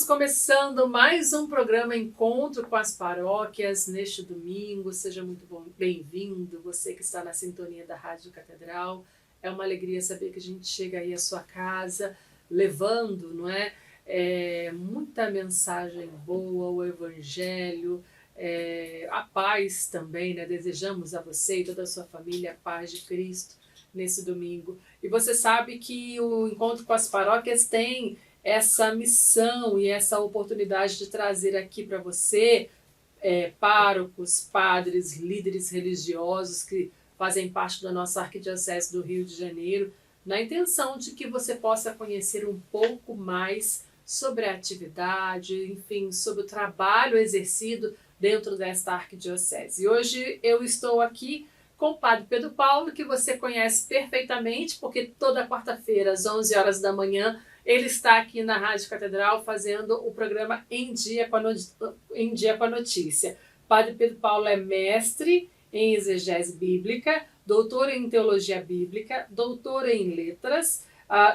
começando mais um programa Encontro com as Paróquias neste domingo. Seja muito bem-vindo, você que está na sintonia da Rádio Catedral. É uma alegria saber que a gente chega aí à sua casa levando, não é? Muita mensagem boa, o Evangelho, a paz também, né? Desejamos a você e toda a sua família a paz de Cristo nesse domingo. E você sabe que o Encontro com as Paróquias tem essa missão e essa oportunidade de trazer aqui para você párocos, padres, líderes religiosos que fazem parte da nossa Arquidiocese do Rio de Janeiro, na intenção de que você possa conhecer um pouco mais sobre a atividade, enfim, sobre o trabalho exercido dentro desta Arquidiocese. E hoje eu estou aqui com o Padre Pedro Paulo, que você conhece perfeitamente, porque toda quarta-feira, às 11 horas da manhã, ele está aqui na Rádio Catedral fazendo o programa Em Dia com a Notícia. Padre Pedro Paulo é mestre em exegese bíblica, doutor em teologia bíblica, doutor em letras,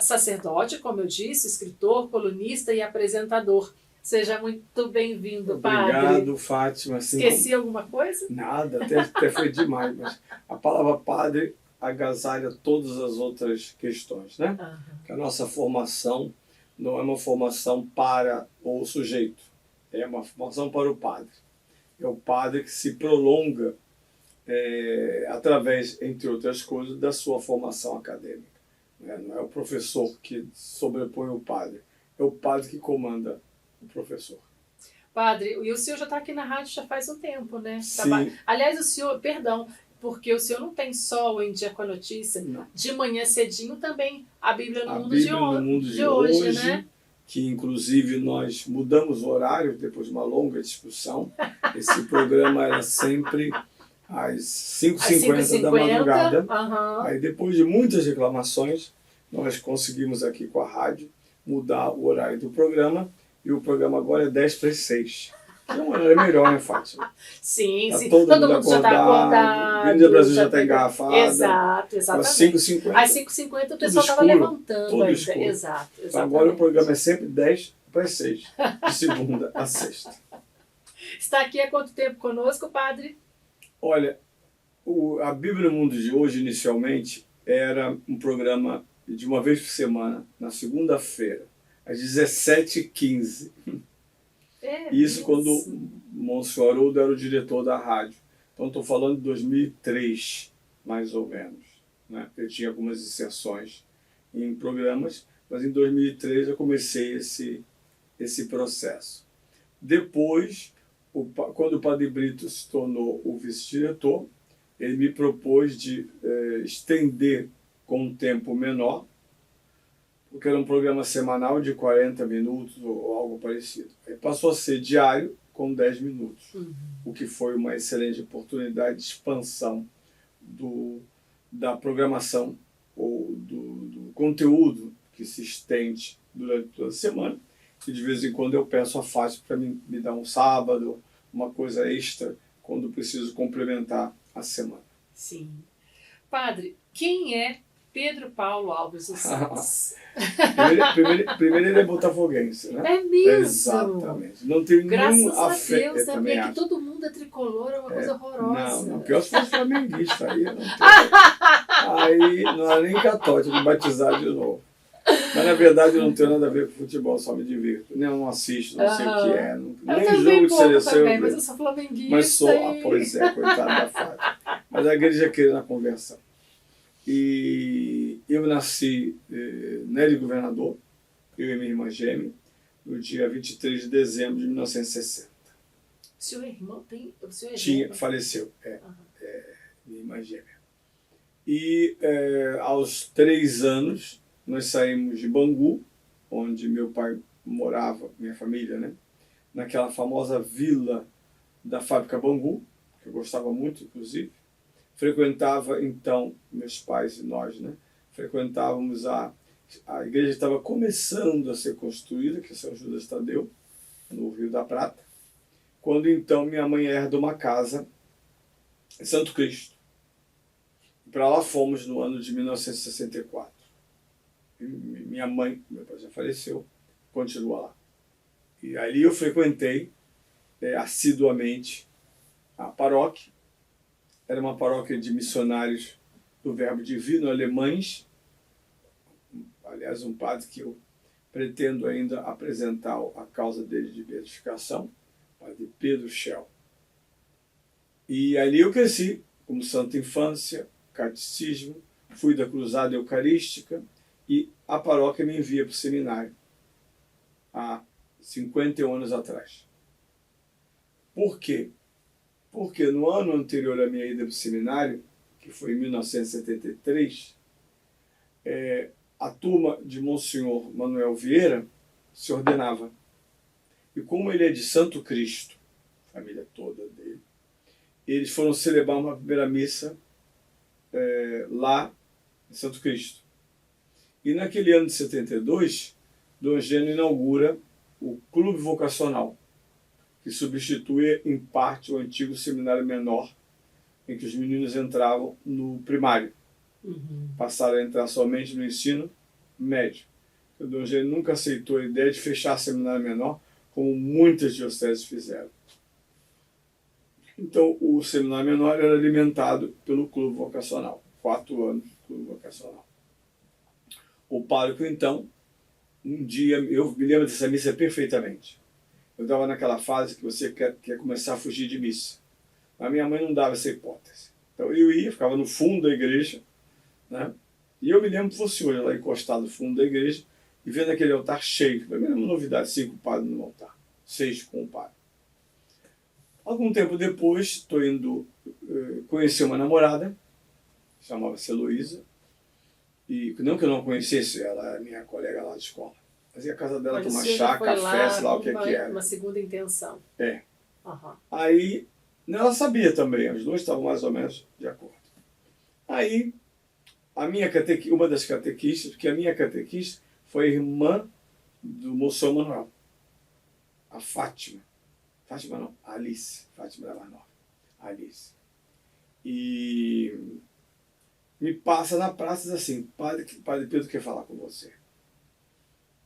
sacerdote, como eu disse, escritor, colunista e apresentador. Seja muito bem-vindo, Padre. Obrigado, Fátima. Esqueci alguma coisa? Nada, até foi demais, mas a palavra padre agasalha todas as outras questões, né? Que a nossa formação não é uma formação para o sujeito, é uma formação para o padre. É o padre que se prolonga através, entre outras coisas, da sua formação acadêmica. Não é o professor que sobrepõe o padre, é o padre que comanda o professor. Padre, e o senhor já está aqui na rádio já faz um tempo, né? Sim. Aliás, o senhor, perdão, porque o senhor não tem só o Em Dia com a Notícia, Não. De manhã cedinho também a Bíblia no Mundo de hoje, né? Que inclusive nós mudamos o horário depois de uma longa discussão. Esse programa era sempre às 5h50 da madrugada. Uhum. Aí depois de muitas reclamações, nós conseguimos aqui com a rádio mudar o horário do programa e o programa agora é 5:50. Que é um horário melhor, né, Fátima? Sim, tá sim. Todo mundo já está acordado. O Índia Brasil já está engarrafada. Exato, exatamente. Às 5h50. Às 5h50 o pessoal estava levantando tudo ainda. Escuro. Exato, exatamente. Então agora o programa é sempre 5:50, de segunda a sexta. Está aqui há quanto tempo conosco, Padre? Olha, a Bíblia no Mundo de hoje, inicialmente, era um programa de uma vez por semana, na segunda-feira, às 17h15. Isso mesmo? Quando o Monsenhor Haroldo era o diretor da rádio. Então estou falando de 2003, mais ou menos. Né? Eu tinha algumas inserções em programas, mas em 2003 eu comecei esse processo. Depois, quando o Padre Brito se tornou o vice-diretor, ele me propôs de estender com um tempo menor, porque era um programa semanal de 40 minutos ou algo parecido. Aí passou a ser diário com 10 minutos, o que foi uma excelente oportunidade de expansão da programação ou do conteúdo que se estende durante toda a semana. E de vez em quando eu peço a Fátima para me dar um sábado, uma coisa extra, quando preciso complementar a semana. Sim. Padre, quem é Pedro Paulo Alves dos Santos? primeiro ele é botafoguense, né? É mesmo? Exatamente. Não tem nenhum afeto. Graças a Deus, né? Porque aqui todo mundo é tricolor, é uma coisa horrorosa. Não, pior se fosse flamenguista, aí não tem. Aí não era nem católico, me batizar de novo. Mas na verdade eu não tenho nada a ver com futebol, só me divirto. Nem não assisto, não sei o que é. Nem jogo de seleção. Também, mas eu sou flamenguista. Mas sou, pois é, coitado da Fátima. Mas a igreja queria na conversão. E eu nasci na Ilha do Governador, eu e minha irmã gêmea, no dia 23 de dezembro de 1960. O senhor é irmão? O senhor é faleceu, minha irmã gêmea. E aos 3 anos, nós saímos de Bangu, onde meu pai morava, minha família, né? Naquela famosa vila da fábrica Bangu, que eu gostava muito, inclusive. Frequentava, então, meus pais e nós, né? Frequentávamos a igreja que estava começando a ser construída, que é São Judas Tadeu, no Rio da Prata, quando então minha mãe herda uma casa em Santo Cristo. Para lá fomos no ano de 1964. Minha mãe, meu pai já faleceu, continua lá. E ali eu frequentei assiduamente a paróquia. Era uma paróquia de missionários do Verbo Divino, alemães. Aliás, um padre que eu pretendo ainda apresentar a causa dele de beatificação, o padre Pedro Schell. E ali eu cresci, como santa infância, catecismo, fui da cruzada eucarística e a paróquia me envia para o seminário há 51 anos atrás. Por quê? Porque no ano anterior à minha ida para o seminário, que foi em 1973, a turma de Monsenhor Manuel Vieira se ordenava. E como ele é de Santo Cristo, a família toda dele, eles foram celebrar uma primeira missa lá em Santo Cristo. E naquele ano de 72, Dom Eugênio inaugura o Clube Vocacional, que substitui em parte o antigo seminário menor, em que os meninos entravam no primário. Passaram a entrar somente no ensino médio. O Dom Eugênio nunca aceitou a ideia de fechar seminário menor, como muitas dioceses fizeram. Então, o seminário menor era alimentado pelo clube vocacional. 4 anos de clube vocacional. O pároco, então, um dia, eu me lembro dessa missa perfeitamente. Eu estava naquela fase que você quer começar a fugir de missa. A minha mãe não dava essa hipótese. Então eu ia, ficava no fundo da igreja, né? E eu me lembro que fosse hoje, lá encostado no fundo da igreja, e vendo aquele altar cheio. Foi a mesma novidade, 5 padres no altar, 6 com o padre. Algum tempo depois, estou indo conhecer uma namorada, chamava-se Heloísa, e não que eu não conhecesse, ela era minha colega lá de escola. Fazia a casa dela tomar chá, café, sei lá o que era. Uma segunda intenção. Uhum. Aí, ela sabia também, os dois estavam mais ou menos de acordo. Aí, uma das catequistas, porque a minha catequista foi a irmã do Moção Manuel, a Fátima. Fátima não, a Alice. Fátima era mais nova. Alice. E me passa na praça e diz assim, padre Pedro quer falar com você.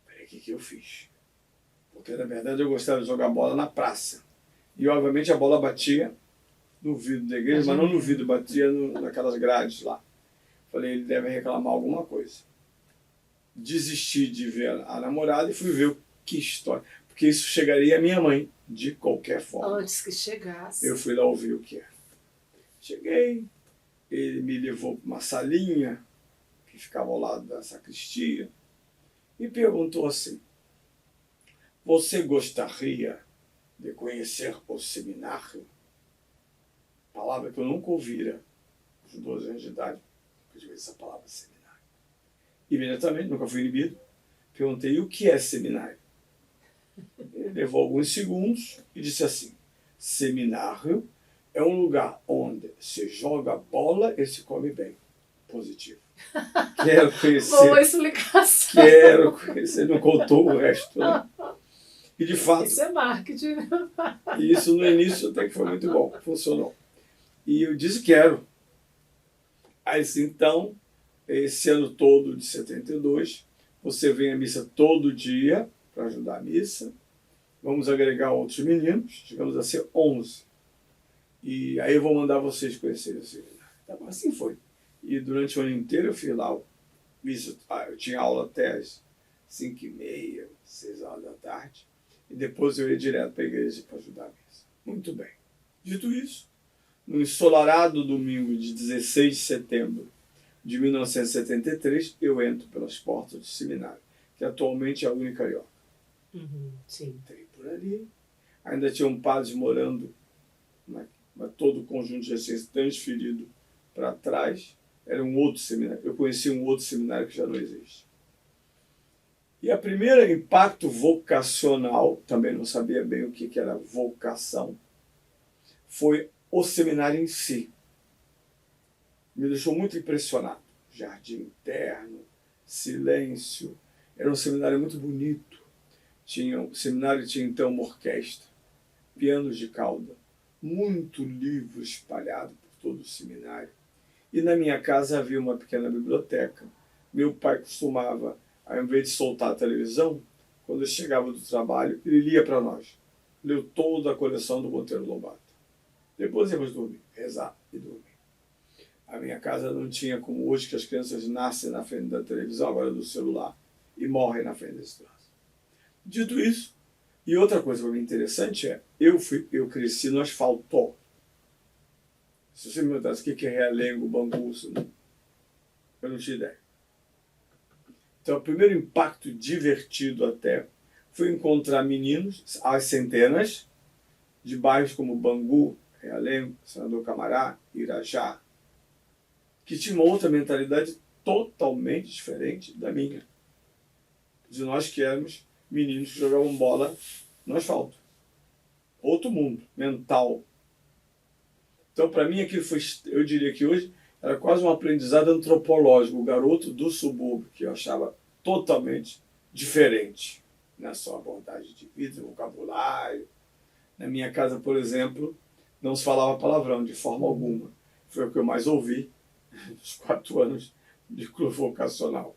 Falei, o que eu fiz? Porque, na verdade, eu gostava de jogar bola na praça. E, obviamente, a bola batia no vidro da igreja, mas não no vidro, batia naquelas grades lá. Falei, ele deve reclamar alguma coisa. Desisti de ver a namorada e fui ver que história. Porque isso chegaria à minha mãe, de qualquer forma. Antes que chegasse. Eu fui lá ouvir o que era. Cheguei, ele me levou para uma salinha que ficava ao lado da sacristia e perguntou assim, você gostaria de conhecer o seminário? Palavra que eu nunca ouvira aos 12 anos de idade, eu tive essa palavra seminário. Imediatamente, nunca fui inibido, perguntei o que é seminário. Ele levou alguns segundos e disse assim, seminário é um lugar onde se joga bola e se come bem. Positivo. Quero conhecer. Boa explicação. Quero conhecer. Não contou o resto, né? E de fato... Isso é marketing. E isso no início até que foi muito bom. Funcionou. E eu disse quero. Aí então, esse ano todo de 72, você vem à missa todo dia para ajudar a missa. Vamos agregar outros meninos. Chegamos a ser 11. E aí eu vou mandar vocês conhecerem o seminário. Tá, assim foi. E durante o ano inteiro eu fiz lá eu tinha aula até às 5h30, 6 horas da tarde. E depois eu ia direto para a igreja para ajudar a missa. Muito bem. Dito isso, no ensolarado domingo de 16 de setembro de 1973, eu entro pelas portas do seminário, que atualmente é a Unicarioca. Sim. Entrei por ali. Ainda tinha um padre morando, mas todo o conjunto já tinha transferido para trás. Era um outro seminário. Eu conheci um outro seminário que já não existe. E a primeira impacto vocacional, também não sabia bem o que era vocação, foi o seminário em si. Me deixou muito impressionado. Jardim interno, silêncio. Era um seminário muito bonito. O seminário tinha então uma orquestra, pianos de cauda, muito livro espalhado por todo o seminário. E na minha casa havia uma pequena biblioteca. Meu pai costumava, ao invés de soltar a televisão, quando eu chegava do trabalho, ele lia para nós. Leu toda a coleção do Monteiro Lobato. Depois íamos dormir, rezar e dormir. A minha casa não tinha como hoje, que as crianças nascem na frente da televisão, agora do celular, e morrem na frente desse troço. Dito isso, e outra coisa para mim interessante é, eu cresci no asfalto. Se você me perguntasse o que é realengo, Bangu, eu não tinha ideia. Então, o primeiro impacto divertido até foi encontrar meninos, às centenas, de bairros como Bangu, Realengo, Senador Camará, Irajá, que tinham uma outra mentalidade totalmente diferente da minha. De nós que éramos meninos que jogavam bola no asfalto. Outro mundo, mental. Então, para mim, aquilo foi, eu diria que hoje, era quase um aprendizado antropológico. O garoto do subúrbio, que eu achava totalmente diferente na sua abordagem de vida, vocabulário. Na minha casa, por exemplo, não se falava palavrão de forma alguma. Foi o que eu mais ouvi nos 4 anos de clube vocacional.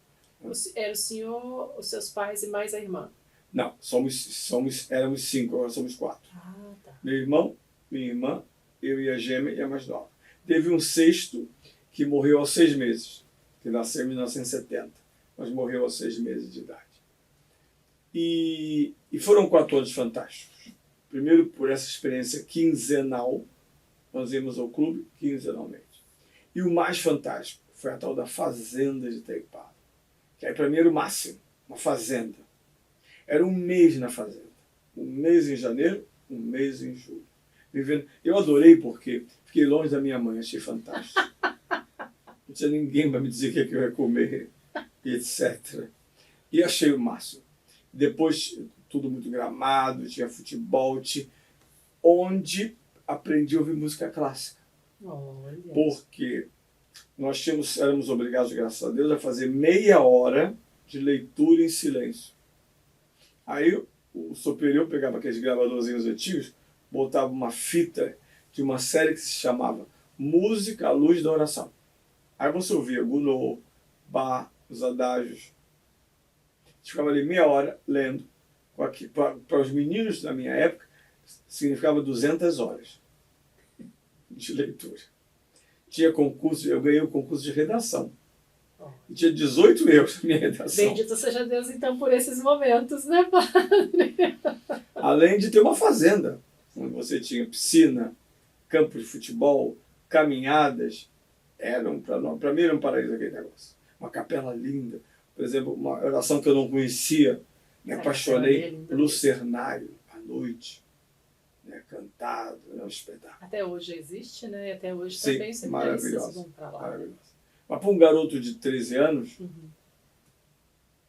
Era o senhor, os seus pais e mais a irmã? Não, éramos 5, agora somos 4. Ah, tá. Meu irmão, minha irmã, eu e a gêmea e a mais nova. Teve um sexto que morreu aos 6 meses, que nasceu em 1970, mas morreu aos 6 meses de idade. E foram 4 anos fantásticos. Primeiro, por essa experiência quinzenal, nós íamos ao clube quinzenalmente. E o mais fantástico foi a tal da fazenda de Itaipava, que aí para mim era o máximo, uma fazenda. Era um mês na fazenda. Um mês em janeiro, um mês em julho. Vivendo. Eu adorei porque fiquei longe da minha mãe, achei fantástico. Não tinha ninguém para me dizer o que eu ia comer, etc. E achei o máximo. Depois, tudo muito gramado, tinha futebol, onde aprendi a ouvir música clássica. Olha. Porque nós éramos obrigados, graças a Deus, a fazer meia hora de leitura em silêncio. Aí o superior pegava aqueles gravadorzinhos antigos, botava uma fita de uma série que se chamava Música à Luz da Oração. Aí você ouvia Gounod, Bach, os adágios. A gente ficava ali meia hora lendo. Para os meninos da minha época, significava 200 horas de leitura. Tinha concurso, eu ganhei o concurso de redação. E tinha 18 euros na minha redação. Bendito seja Deus, então, por esses momentos, né, padre? Além de ter uma fazenda, onde você tinha piscina, campo de futebol, caminhadas. Para mim era um paraíso aquele negócio. Uma capela linda. Por exemplo, uma oração que eu não conhecia, me apaixonei, Lucernário, à noite. Cantado, um espetáculo. Até hoje existe, né? E até hoje Sim, também sempre maravilhosa, vão para lá. maravilhosa. Mas para um garoto de 13 anos,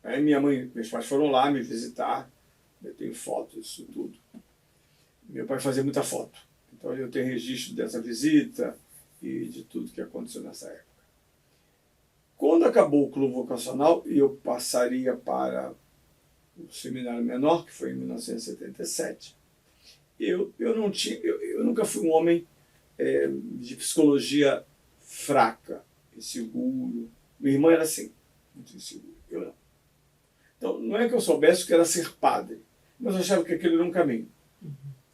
aí meus pais foram lá me visitar, eu tenho fotos disso tudo. Meu pai fazia muita foto, então eu tenho registro dessa visita e de tudo que aconteceu nessa época. Quando acabou o clube vocacional e eu passaria para o seminário menor, que foi em 1977, eu nunca fui um homem de psicologia fraca, inseguro. Minha irmã era assim, muito insegura, eu não. Então, não é que eu soubesse o que era ser padre, mas eu achava que aquele era um caminho.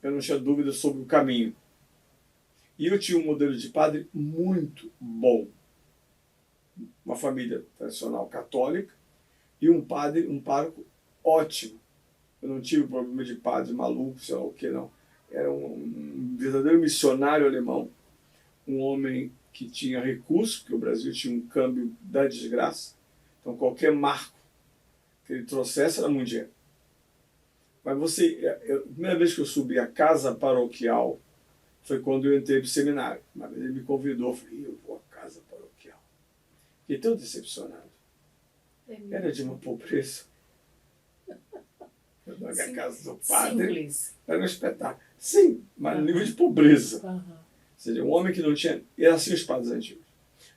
Eu não tinha dúvida sobre o caminho. E eu tinha um modelo de padre muito bom. Uma família tradicional católica e um pároco ótimo. Eu não tive problema de padre maluco, sei lá o que, não. Era um verdadeiro missionário alemão, um homem que tinha recurso, porque o Brasil tinha um câmbio da desgraça. Então, qualquer marco que ele trouxesse era muito dinheiro. Mas a primeira vez que eu subi a casa paroquial foi quando eu entrei para o seminário. Uma vez ele me convidou, eu falei, eu vou à casa paroquial. Fiquei tão decepcionado. Era de uma pobreza. A casa do padre simples. Era um espetáculo. Sim, mas no nível de pobreza. Uhum. Ou seja, um homem que não tinha... Era assim os padres antigos.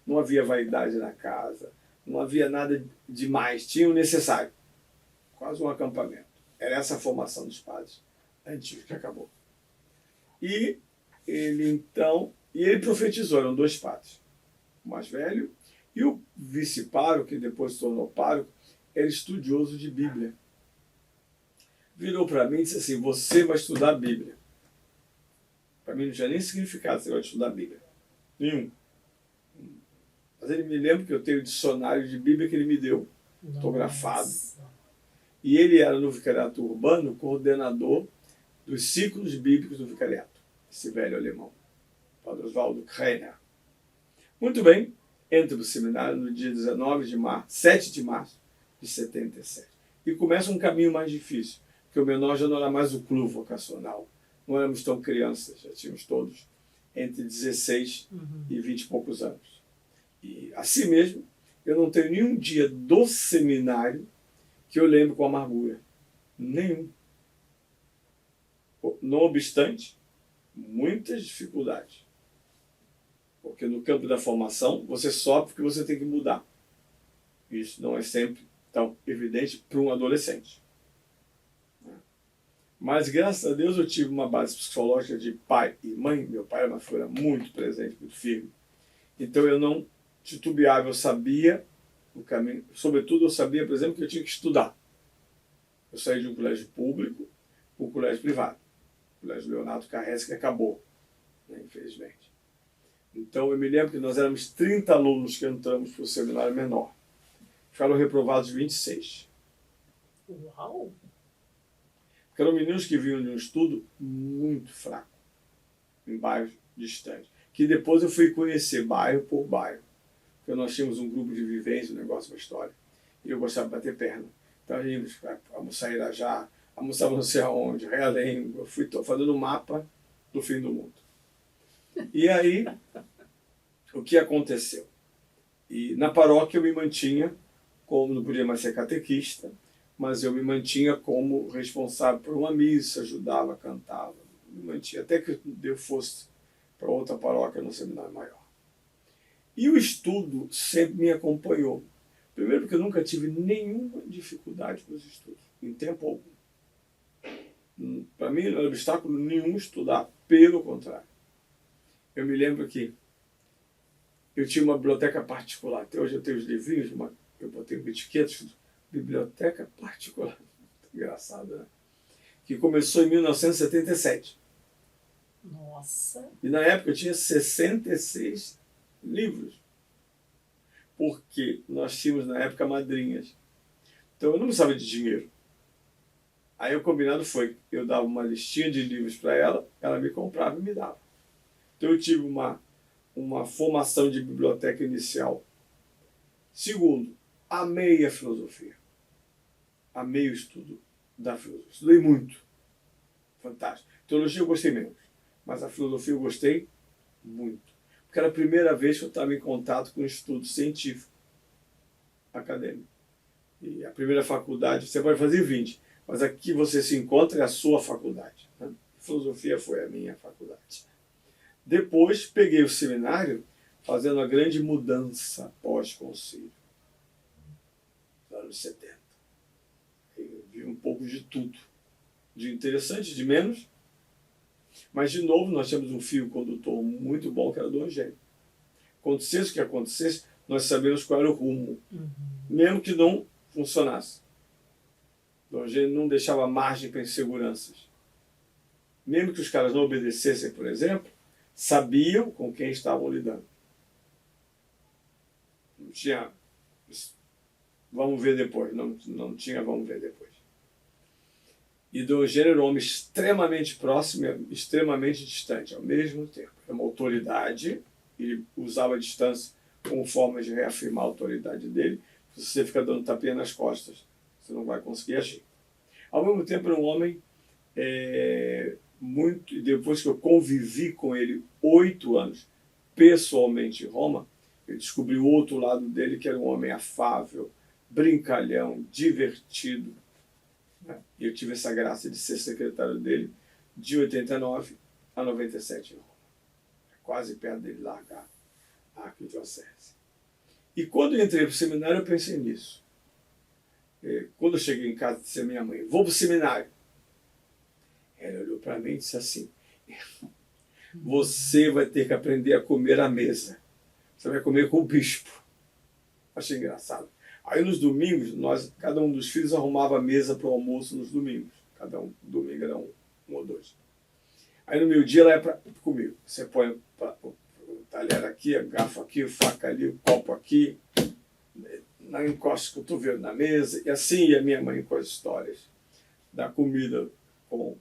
Não havia vaidade na casa, não havia nada demais. Tinha o necessário. Quase um acampamento. Era essa a formação dos padres antigos que acabou. E ele profetizou, eram 2 padres. O mais velho e o vice-pároco, que depois se tornou pároco, era estudioso de Bíblia. virou para mim e disse assim, você vai estudar a Bíblia. Para mim não tinha nem significado você vai estudar a Bíblia. Nenhum. Mas ele me lembra que eu tenho o dicionário de Bíblia que ele me deu, autografado. E ele era no Vicariato Urbano, coordenador dos ciclos bíblicos do Vicariato. Esse velho alemão, Padre Oswaldo Kreiner. Muito bem, entro no seminário no dia 7 de março de 77. E começa um caminho mais difícil, porque o menor já não era mais o clube vocacional. Não éramos tão crianças, já tínhamos todos entre 16 e 20 e poucos anos. E assim mesmo, eu não tenho nenhum dia do seminário que eu lembro com amargura. Nenhum. Não obstante, muitas dificuldades. Porque no campo da formação, você sofre porque você tem que mudar. Isso não é sempre tão evidente para um adolescente. Mas, graças a Deus, eu tive uma base psicológica de pai e mãe. Meu pai era uma figura muito presente, muito firme. Então, eu não titubeava, eu sabia o caminho. Sobretudo, eu sabia, por exemplo, que eu tinha que estudar. Eu saí de um colégio público para um colégio privado. O colégio Leonardo Carrez, que acabou, né, infelizmente. Então, eu me lembro que nós éramos 30 alunos que entramos para o seminário menor. Ficaram reprovados 26. Uau! Porque eram meninos que vinham de um estudo muito fraco, em bairros distantes. Que depois eu fui conhecer bairro por bairro. Porque nós tínhamos um grupo de vivência, um negócio, uma história. E eu gostava de bater perna. Então, íamos para almoçar em Irajá, almoçava não sei aonde, Realengo. Eu fui fazendo um mapa do fim do mundo. E aí, o que aconteceu? E na paróquia eu me mantinha, como não podia mais ser catequista, mas eu me mantinha como responsável por uma missa, ajudava, cantava, me mantinha, até que eu fosse para outra paróquia no seminário maior. E o estudo sempre me acompanhou. Primeiro porque eu nunca tive nenhuma dificuldade com os estudos, em tempo algum. Para mim não era obstáculo nenhum estudar, pelo contrário. Eu me lembro que eu tinha uma biblioteca particular, até hoje eu tenho os livrinhos, eu botei uma etiqueta, biblioteca particular, engraçado, né? Que começou em 1977. Nossa! E na época eu tinha 66 livros, porque nós tínhamos na época madrinhas. Então eu não precisava de dinheiro. Aí o combinado foi, eu dava uma listinha de livros para ela, ela me comprava e me dava. Então eu tive uma formação de biblioteca inicial. Segundo, amei a filosofia. Amei o estudo da filosofia. Estudei muito. Fantástico. Teologia eu gostei menos, mas a filosofia eu gostei muito. Porque era a primeira vez que eu estava em contato com o estudo científico, acadêmico. E a primeira faculdade, você pode fazer 20, mas aqui você se encontra é a sua faculdade. Né? A filosofia foi a minha faculdade. Depois peguei o seminário fazendo a grande mudança pós-concílio, nos anos 70. Eu vi um pouco de tudo, de interessante, de menos, mas de novo nós temos um fio condutor muito bom que era do Evangelho. Acontecesse o que acontecesse, nós sabemos qual era o rumo, mesmo que não funcionasse. O Evangelho não deixava margem para inseguranças. Mesmo que os caras não obedecessem, por exemplo, sabiam com quem estavam lidando. Não tinha, vamos ver depois, não tinha vamos ver depois. E Diogênio era um homem extremamente próximo e extremamente distante ao mesmo tempo. Era uma autoridade, ele usava a distância como forma de reafirmar a autoridade dele. Se você fica dando tapinha nas costas, você não vai conseguir agir. Ao mesmo tempo, era um homem muito, e depois que eu convivi com ele 8 anos, pessoalmente em Roma, eu descobri o outro lado dele, que era um homem afável, brincalhão, divertido. Né? E eu tive essa graça de ser secretário dele de 89 a 97 em Roma. Quase perto dele largar a arquidiocese. E quando eu entrei para o seminário, eu pensei nisso. Quando eu cheguei em casa, disse a minha mãe, vou para o seminário. Ela olhou para mim e disse assim, você vai ter que aprender a comer à mesa. Você vai comer com o bispo. Achei engraçado. Aí nos domingos, cada um dos filhos arrumava a mesa para o almoço nos domingos. Cada um, domingo era um ou dois. Aí no meu dia ela é comigo. Você põe o talher aqui, a garfo aqui, a faca ali, o copo aqui, não encosta o cotovelo na mesa. E assim ia minha mãe com as histórias da comida com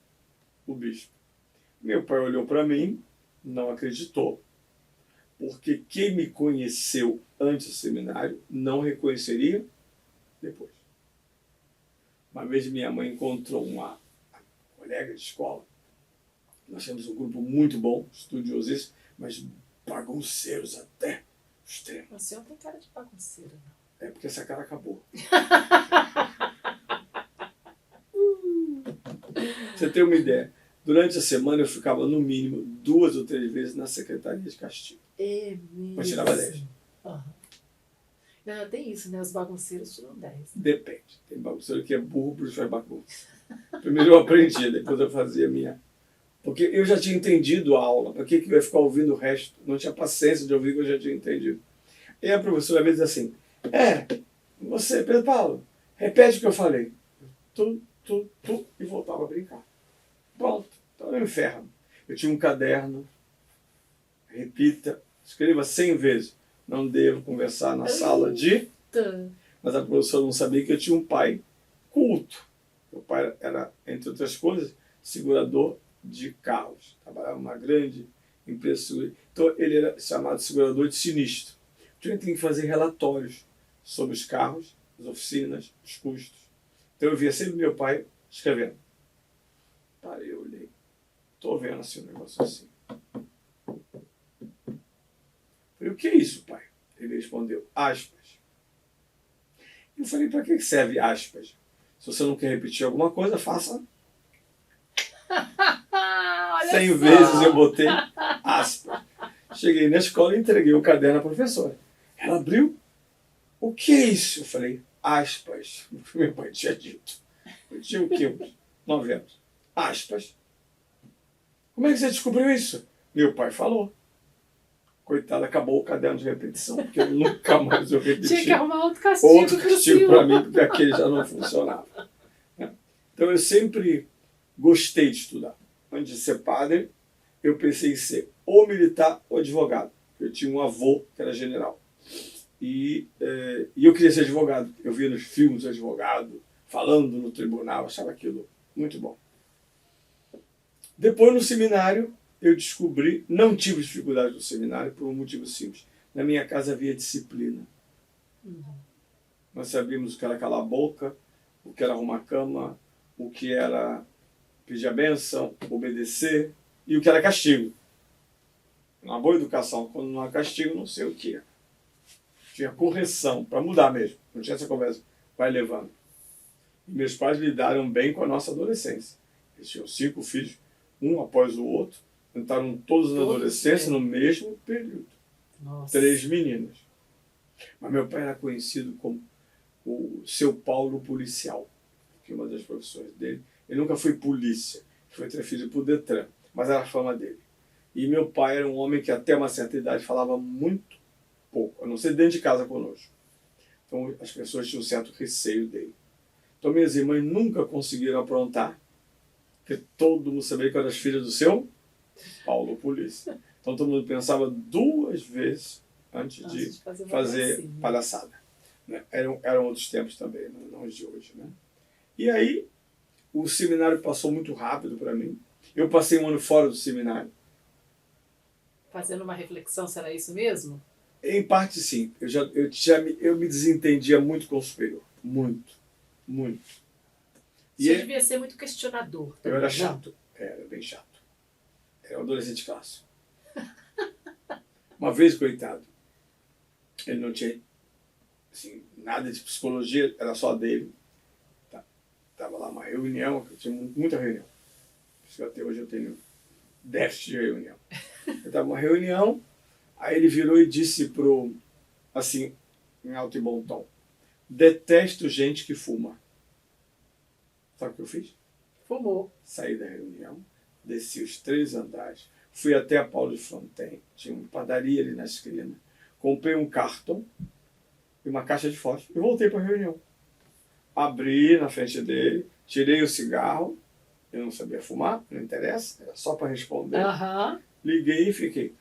o bispo. Meu pai olhou para mim, não acreditou, porque quem me conheceu antes do seminário não reconheceria depois. Uma vez minha mãe encontrou uma colega de escola. Nós tínhamos um grupo muito bom, estudiosíssimo, mas bagunceiros até o extremo. O senhor tem cara de bagunceiro, não? É porque essa cara acabou. Você tem uma ideia? Durante a semana eu ficava no mínimo 2 ou 3 vezes na Secretaria de Castigo. É mesmo? Eu tirava 10. Uhum. Não, tem isso, né? Os bagunceiros tiram 10. Né? Depende. Tem bagunceiro que é burro, por isso faz bagunça. Primeiro eu aprendi, depois eu fazia a minha. Porque eu já tinha entendido a aula. Para que eu ia ficar ouvindo o resto? Não tinha paciência de ouvir o que eu já tinha entendido. E a professora às vezes assim, você, Pedro Paulo, repete o que eu falei. Tu, e voltava a brincar. Pronto, então era um inferno. Eu tinha um caderno, repita, escreva 100 vezes. Não devo conversar na sala de... Mas a professora não sabia que eu tinha um pai culto. Meu pai era, entre outras coisas, segurador de carros. Trabalhava numa grande empresa. Então ele era chamado segurador de sinistro. Então ele tinha que fazer relatórios sobre os carros, as oficinas, os custos. Então eu via sempre meu pai escrevendo. Parei, eu olhei. Estou vendo assim um negócio assim. Falei, o que é isso, pai? Ele respondeu, aspas. Eu falei, para que serve aspas? Se você não quer repetir alguma coisa, faça. 100 vezes eu botei aspas. Cheguei na escola e entreguei o caderno à professora. Ela abriu. O que é isso? Eu falei, aspas. Meu pai tinha dito. Eu tinha o quê? 9 anos. Aspas. Como é que você descobriu isso? Meu pai falou. Coitado, acabou o caderno de repetição, porque eu nunca mais eu repeti. Tinha que arrumar outro castigo para mim, porque aquele já não funcionava. Então eu sempre gostei de estudar. Antes de ser padre, eu pensei em ser ou militar ou advogado. Eu tinha um avô que era general. E eu queria ser advogado. Eu via nos filmes advogado, falando no tribunal, achava aquilo muito bom. Depois, no seminário, eu descobri, não tive dificuldade no seminário por um motivo simples. Na minha casa havia disciplina. Nós sabíamos o que era calar a boca, o que era arrumar a cama, o que era pedir a bênção, obedecer e o que era castigo. Uma boa educação, quando não há castigo, não sei o que é. Tinha correção, para mudar mesmo. Não tinha essa conversa, vai levando. E meus pais lidaram bem com a nossa adolescência. Eles tinham 5 filhos, um após o outro. Entraram todos na adolescência no mesmo período. Nossa. 3 meninas. Mas meu pai era conhecido como o seu Paulo policial, que é uma das profissões dele. Ele nunca foi polícia, foi transferido para o Detran, mas era a fama dele. E meu pai era um homem que até uma certa idade falava muito pouco, a não ser dentro de casa conosco. Então as pessoas tinham um certo receio dele. Então minhas irmãs nunca conseguiram aprontar, porque todo mundo sabia que eu era filha do seu Paulo polícia. Então todo mundo pensava 2 vezes antes de fazer palhaçada. Né? Eram outros tempos também, não os de hoje. Né? E aí o seminário passou muito rápido para mim. Eu passei um ano fora do seminário. Fazendo uma reflexão, será isso mesmo? Em parte sim. Eu me desentendia muito com o superior. Muito. Você devia ser muito questionador também. Eu era chato. Era bem chato. Era um adolescente fácil. Uma vez, coitado, ele não tinha assim, nada de psicologia, era só dele. Estava lá uma reunião, eu tinha muita reunião. Por isso que até hoje eu tenho déficit de reunião. Estava uma reunião, aí ele virou e disse assim, em alto e bom tom, detesto gente que fuma. Sabe o que eu fiz? Fumou. Saí da reunião, desci os 3 andares, fui até a Paulo de Fronten, tinha uma padaria ali na esquina, comprei um cartão e uma caixa de fósforo e voltei para a reunião. Abri na frente dele, tirei o cigarro Eu não sabia fumar, não interessa, era só para responder. Aham. Liguei e fiquei.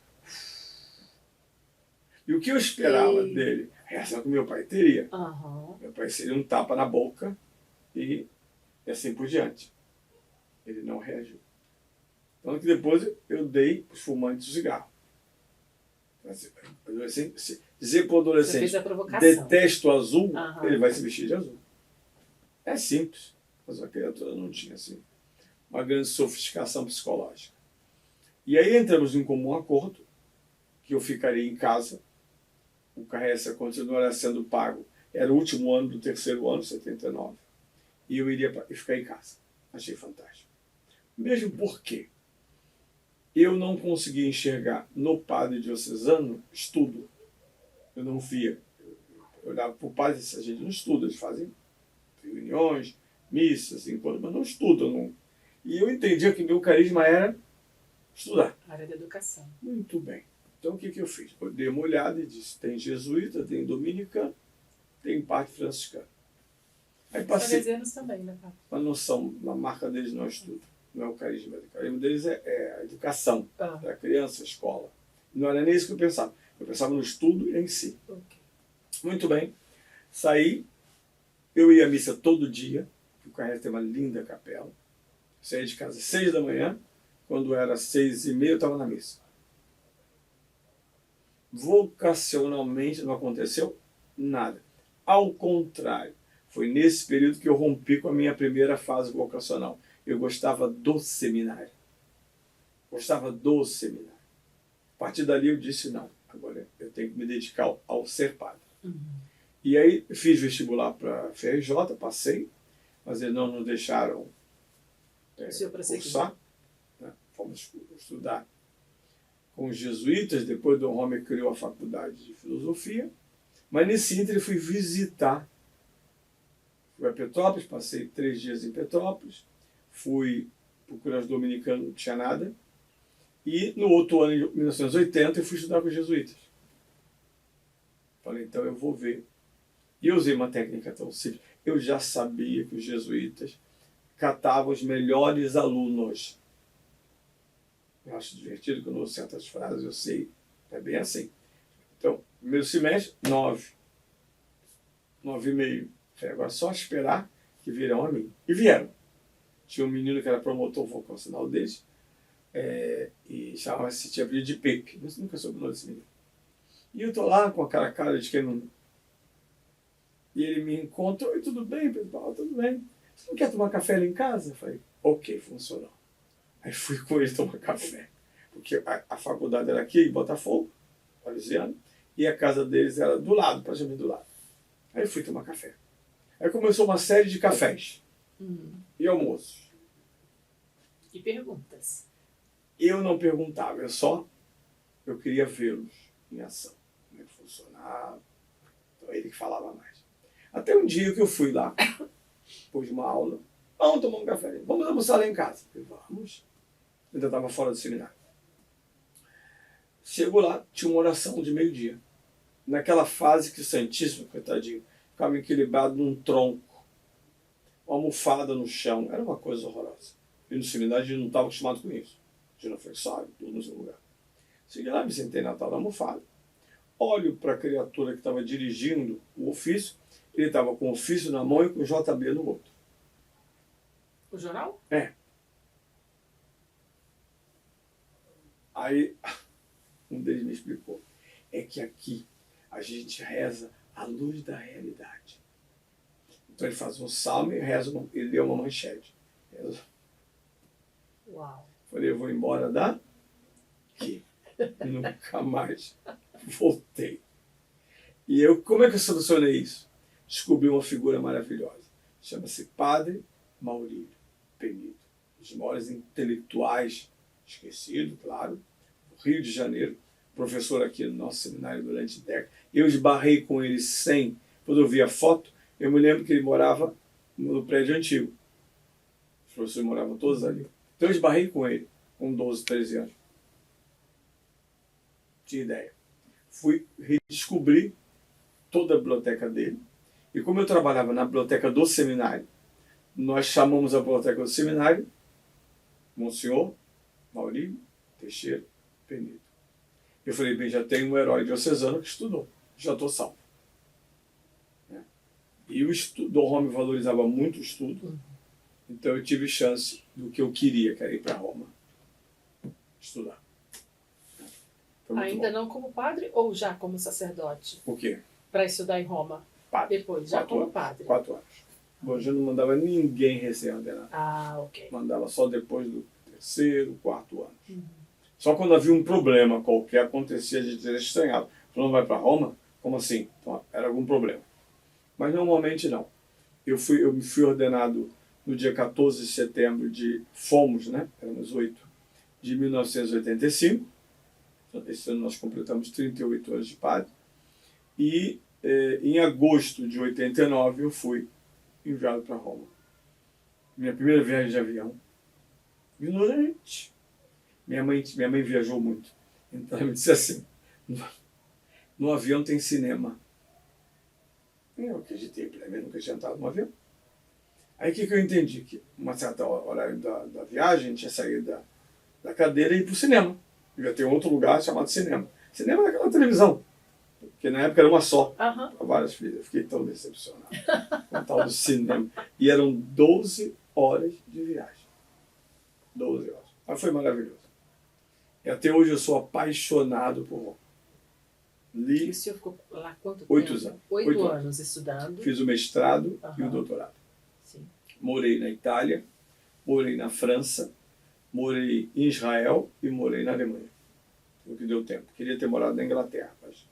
E o que eu esperava dele? A reação que meu pai teria. Aham. Meu pai seria um tapa na boca e assim por diante. Ele não reagiu. Tanto que depois eu dei os fumantes o cigarro. Dizer para o Você adolescente, fez a provocação. detesto azul, Aham. ele vai se vestir de azul. É simples, mas a criatura não tinha assim uma grande sofisticação psicológica. E aí entramos em comum acordo que eu ficaria em casa, o carreça continuaria sendo pago. Era o último ano do terceiro ano, 79, e eu iria ficar em casa. Achei fantástico. Mesmo porque eu não conseguia enxergar no padre diocesano estudo. Eu não via. Eu olhava para o padre e disse, a gente não estuda, eles fazem reuniões, missas, encontros, mas não estudam. Não. E eu entendia que meu carisma era estudar. Área da educação. Muito bem. Então o que eu fiz? Eu dei uma olhada e disse, tem jesuíta, tem dominicano, tem parte franciscana. Aí passei Salesianos também, né, Papa? uma noção, a marca deles não é estudo, não é o carisma. O carisma deles é a educação, para a criança, a escola. Não era nem isso que eu pensava. Eu pensava no estudo em si. Okay. Muito bem. Saí, eu ia à missa todo dia, porque o Carreira tem uma linda capela. Saí de casa às 6 da manhã, quando era 6h30 eu estava na missa. Vocacionalmente não aconteceu nada. Ao contrário, foi nesse período que eu rompi com a minha primeira fase vocacional. Eu gostava do seminário. Gostava do seminário. A partir dali eu disse, não, agora eu tenho que me dedicar ao ser padre. Uhum. E aí fiz vestibular para FRJ, passei, mas eles não nos deixaram cursar. Né? Fomos estudar com os jesuítas, depois Dom Romer criou a faculdade de filosofia, mas nesse ínterim fui visitar. Fui a Petrópolis, passei 3 dias em Petrópolis, fui procurar os dominicanos, não tinha nada, e no outro ano, em 1980, eu fui estudar com os jesuítas. Falei, então eu vou ver. E eu usei uma técnica tão simples. Eu já sabia que os jesuítas catavam os melhores alunos. Eu acho divertido que eu não uso certas frases, eu sei. É bem assim. Então, primeiro semestre, 9. 9,5. Falei, agora é só esperar que virão a mim. E vieram. Tinha um menino que era promotor vocacional deles, e chamava-se, tinha apelido de Pepe. Eu nunca soube o nome desse menino. E eu estou lá com aquela cara de quem não... E ele me encontrou, e tudo bem, pessoal, tudo bem. Você não quer tomar café ali em casa? Eu falei, ok, funcionou. Aí fui com ele tomar café. Porque a faculdade era aqui em Botafogo, Parisiano, e a casa deles era do lado, praticamente do lado. Aí fui tomar café. Aí começou uma série de cafés e almoços. E perguntas. Eu não perguntava, eu queria vê-los em ação. Como é que funcionava. Então ele que falava mais. Até um dia que eu fui lá, depois de uma aula, vamos tomar um café, vamos almoçar lá em casa. Eu falei, vamos. Eu ainda estava fora do seminário. Chegou lá, tinha uma oração de meio-dia. Naquela fase que o Santíssimo, coitadinho, ficava equilibrado num tronco, uma almofada no chão, era uma coisa horrorosa. E no seminário a gente não estava acostumado com isso. Giroflexório, tudo no seu lugar. Cheguei lá, me sentei na tal da almofada, olho para a criatura que estava dirigindo o ofício, ele estava com o ofício na mão e com o JB no outro. O jornal? É. Aí, um deles me explicou, é que aqui a gente reza à luz da realidade. Então ele faz um salmo e reza, ele deu uma manchete. Reza. Uau. Falei, eu vou embora daqui. Nunca mais voltei. E eu, como é que eu solucionei isso? Descobri uma figura maravilhosa. Chama-se Padre Maurílio Penido. Um dos maiores intelectuais, esquecido, claro, do Rio de Janeiro, professor aqui no nosso seminário durante décadas. Eu esbarrei com ele quando eu vi a foto, eu me lembro que ele morava no prédio antigo. Os professores moravam todos ali. Então eu esbarrei com ele, com 12, 13 anos. Tinha ideia. Fui redescobrir toda a biblioteca dele. E como eu trabalhava na biblioteca do seminário, nós chamamos a biblioteca do seminário Monsenhor Maurílio Teixeira Penido. Eu falei, bem, já tem um herói diocesano que estudou, já estou salvo. E o Dom Rome valorizava muito o estudo, então eu tive chance do que eu queria, que era ir para Roma estudar. Ainda não como padre ou já como sacerdote? O quê? Para estudar em Roma? Padre. Depois, já como padre? 4 anos. Bom, eu não mandava ninguém recém-ordenado. Ok. Mandava só depois do 3º, 4º ano. Só quando havia um problema qualquer acontecia, a gente era estranhado. Não vai para Roma? Como assim? Então, era algum problema. Mas normalmente não. Eu me fui ordenado no dia 14 de setembro fomos, né? Éramos 8, de 1985. Esse ano nós completamos 38 anos de padre. E em agosto de 89 eu fui enviado para Roma. Minha primeira viagem de avião. Ignorante. Minha mãe viajou muito. Então ela me disse assim, no avião tem cinema. Eu acreditei, para mim, nunca tinha entrado no avião. Aí o que eu entendi? Que uma certa horário da viagem, a gente ia sair da cadeira e ir para o cinema. Ia ter outro lugar chamado cinema. Cinema era aquela televisão, porque na época era uma só, para várias filhas. Eu fiquei tão decepcionado com o tal do cinema. E eram 12 horas de viagem. 12 horas. Mas foi maravilhoso. E até hoje eu sou apaixonado por Roma. E o senhor ficou lá quanto tempo? 8 anos. 8 anos estudando. Fiz o mestrado e o doutorado. Sim. Morei na Itália, morei na França, morei em Israel e morei na Alemanha. O que deu tempo. Queria ter morado na Inglaterra, mas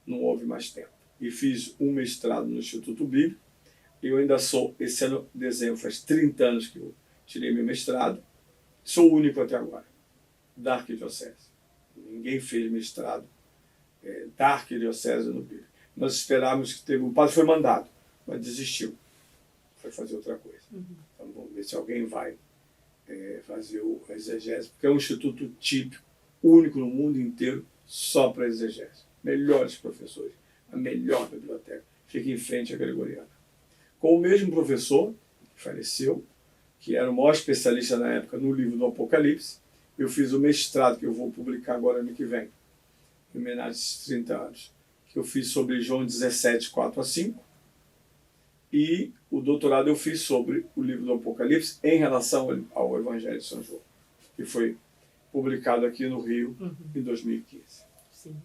não houve mais tempo. E fiz um mestrado no Instituto Bíblico. Eu ainda sou, esse ano, dezembro, faz 30 anos que eu tirei meu mestrado. Sou o único até agora, da Arquidiocese. Ninguém fez mestrado da Arquidiocese no Bíblico. Nós esperávamos que o padre foi mandado, mas desistiu. Foi fazer outra coisa. Então vamos ver se alguém vai fazer a exegese, porque é um instituto típico, único no mundo inteiro, só para exegese. Melhores professores, a melhor biblioteca. Fica em frente à Gregoriana. Com o mesmo professor, que faleceu, que era o maior especialista na época no livro do Apocalipse, eu fiz o mestrado, que eu vou publicar agora ano que vem, em homenagem a esses 30 anos, que eu fiz sobre João 17, 4 a 5, e o doutorado eu fiz sobre o livro do Apocalipse em relação ao Evangelho de São João, que foi publicado aqui no Rio em 2015. Sim.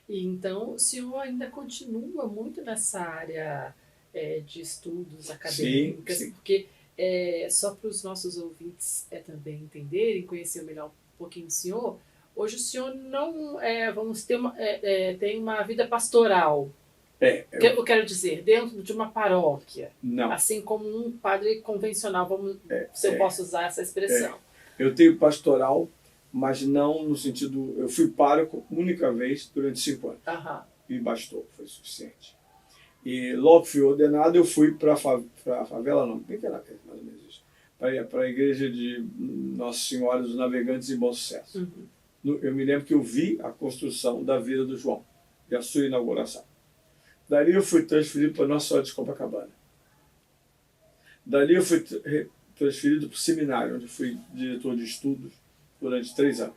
E então o senhor ainda continua muito nessa área de estudos acadêmicos, sim. Porque só para os nossos ouvintes também entenderem, conhecer melhor um pouquinho do senhor, hoje o senhor não, tem uma vida pastoral. Eu quero dizer, dentro de uma paróquia. Não. Assim como um padre convencional, se eu posso usar essa expressão. Eu tenho pastoral, mas não no sentido... Eu fui pároco única vez durante 5 anos. E bastou, foi suficiente. E logo que fui ordenado, eu fui para a favela, não, bem que era mais ou menos isso, para a igreja de Nossa Senhora dos Navegantes em Bom Sucesso. Eu me lembro que eu vi a construção da Vila do João e a sua inauguração. Dali eu fui transferido para Nossa Senhora de Copacabana. Dali eu fui transferido para o seminário, onde fui diretor de estudos durante 3 anos.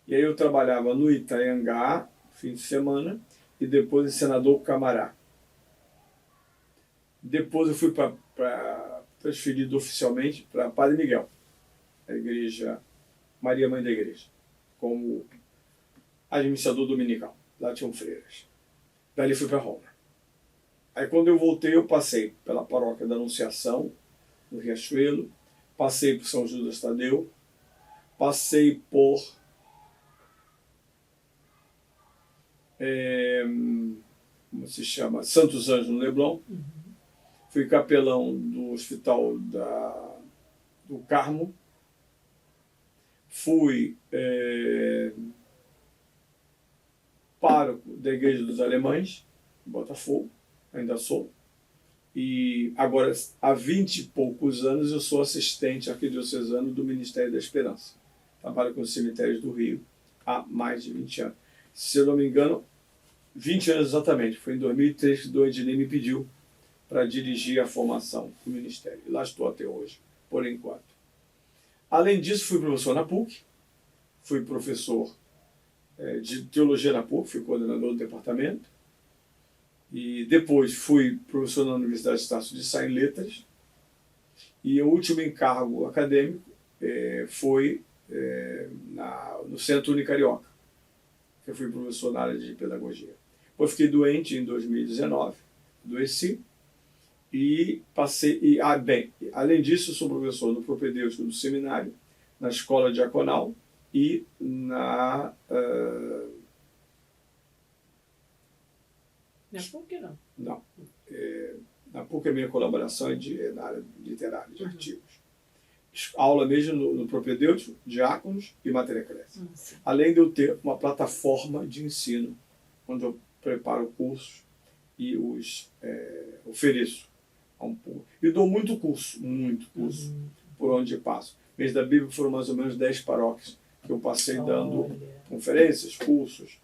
E aí eu trabalhava no Itaiangá, fim de semana, e depois em Senador Camará. Depois eu fui transferido oficialmente para Padre Miguel, a igreja Maria Mãe da Igreja, como administrador dominical. Lá tinham freiras. Dali fui para Roma. Aí quando eu voltei, eu passei pela paróquia da Anunciação, no Riachuelo, passei por São Judas Tadeu, passei por como se chama? Santos Anjos no Leblon. Fui capelão do Hospital do Carmo. Fui pároco da Igreja dos Alemães, em Botafogo, ainda sou. E agora, há 20 e poucos anos, eu sou assistente arquidiocesano do Ministério da Esperança. Trabalho com os cemitérios do Rio há mais de 20 anos. Se eu não me engano, 20 anos exatamente. Foi em 2003 que o Dom Ednei me pediu para dirigir a formação do Ministério. E lá estou até hoje, por enquanto. Além disso, fui professor na PUC, fui professor de teologia na PUC, fui coordenador do departamento, e depois fui professor na Universidade de Estácio de Sá em Letras, e o último encargo acadêmico foi no Centro Unicarioca, que eu fui professor na área de pedagogia. Depois fiquei doente em 2019, adoeci, e passei, além disso, eu sou professor no propedêutico do seminário, na escola diaconal e na PUC não? Não. Na PUC a minha colaboração é na área literária, de artigos. Aula mesmo no propedêutico, diáconos e matéria cresce. Além de eu ter uma plataforma de ensino, onde eu preparo cursos e os ofereço. E dou muito curso, por onde passo. Mês da Bíblia foram mais ou menos 10 paróquias que eu passei dando conferências, cursos.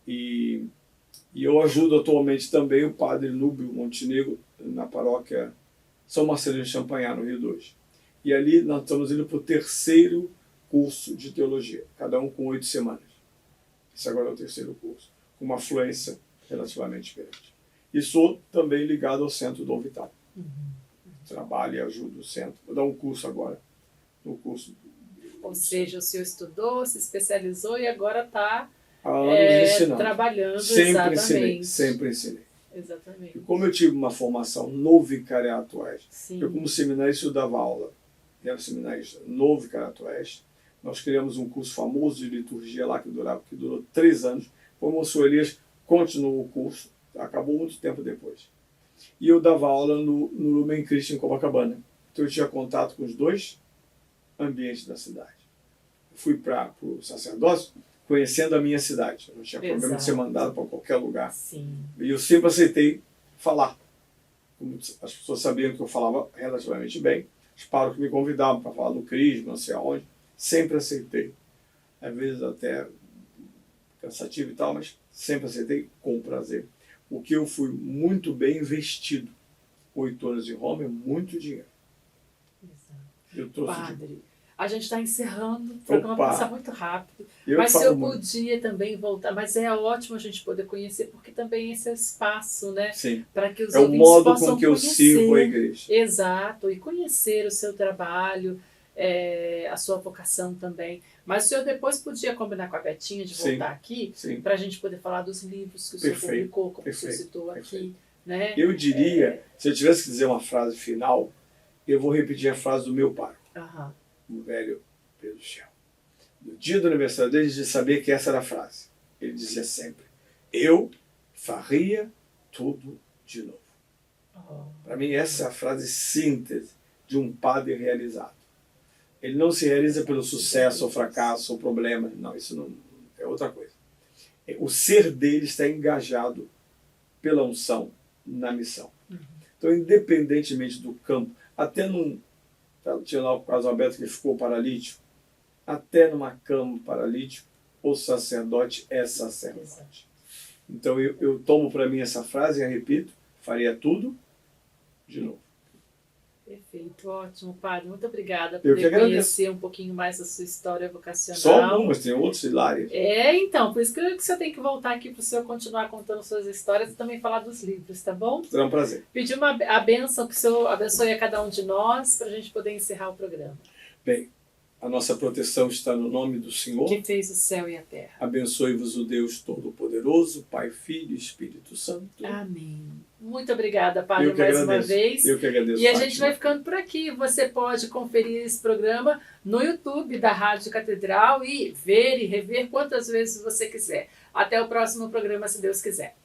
E eu ajudo atualmente também o padre Núbio Montenegro na paróquia São Marcelino de Champagnat, no Rio 2. E ali nós estamos indo para o 3º curso de teologia, cada um com 8 semanas. Esse agora é o 3º curso, com uma afluência relativamente grande. E sou também ligado ao Centro Dom Vital. Trabalho e ajudo o centro. Vou dar um curso agora. Ou seja, o senhor estudou, se especializou e agora está trabalhando. Sempre ensinei. Exatamente. E como eu tive uma formação no Vicariato Oeste, eu como seminarista eu dava aula, era seminarista no Vicariato Oeste, nós criamos um curso famoso de liturgia lá que durou 3 anos. O moço Elias continuou o curso, acabou muito tempo depois. E eu dava aula no Lumen Christi em Copacabana. Então eu tinha contato com os 2 ambientes da cidade. Fui para o sacerdócio conhecendo a minha cidade. Eu não tinha problema de ser mandado para qualquer lugar. Sim. E eu sempre aceitei falar. As pessoas sabiam que eu falava relativamente bem. Os pároquios me convidavam para falar no Crisma, não sei aonde. Sempre aceitei. Às vezes até cansativo e tal, mas sempre aceitei com prazer. O que eu fui muito bem investido. 8 anos em Roma é muito dinheiro. Exato. Eu trouxe Padre, a gente está encerrando, o programa passa muito rápido. Mas se eu podia também voltar, mas é ótimo a gente poder conhecer, porque também esse é o espaço, né? Sim. Para que os ouvintes possam conhecer. É o modo com que eu sirvo a igreja. Exato, e conhecer o seu trabalho, a sua vocação também. Mas o senhor depois podia combinar com a Betinha de voltar aqui, para a gente poder falar dos livros que o senhor publicou, como o senhor citou aqui. Né? Eu diria, se eu tivesse que dizer uma frase final, eu vou repetir a frase do meu pai, o velho Pedro Chel. No dia do aniversário dele, de saber que essa era a frase. Ele dizia sempre, eu faria tudo de novo. Para mim, essa é a frase síntese de um padre realizado. Ele não se realiza pelo sucesso, ou fracasso, ou problema. Não, isso não é outra coisa. O ser dele está engajado pela unção na missão. Então, independentemente do campo, até tinha lá o caso Alberto que ficou paralítico, até numa cama paralítico, o sacerdote é sacerdote. Então, eu tomo para mim essa frase e a repito, faria tudo de novo. Perfeito, ótimo, padre. Muito obrigada por conhecer um pouquinho mais da sua história vocacional. Só algumas, tem outros hilários. Então, por isso que o senhor tem que voltar aqui para o senhor continuar contando suas histórias e também falar dos livros, tá bom? Será um prazer. Pedir a bênção, que o senhor abençoe a cada um de nós, para a gente poder encerrar o programa. Bem, a nossa proteção está no nome do Senhor, que fez o céu e a terra. Abençoe-vos o Deus Todo-Poderoso, Pai, Filho e Espírito Santo. Amém. Muito obrigada, Padre, mais uma vez. Eu que agradeço. E a gente vai ficando por aqui. Você pode conferir esse programa no YouTube da Rádio Catedral e ver e rever quantas vezes você quiser. Até o próximo programa, se Deus quiser.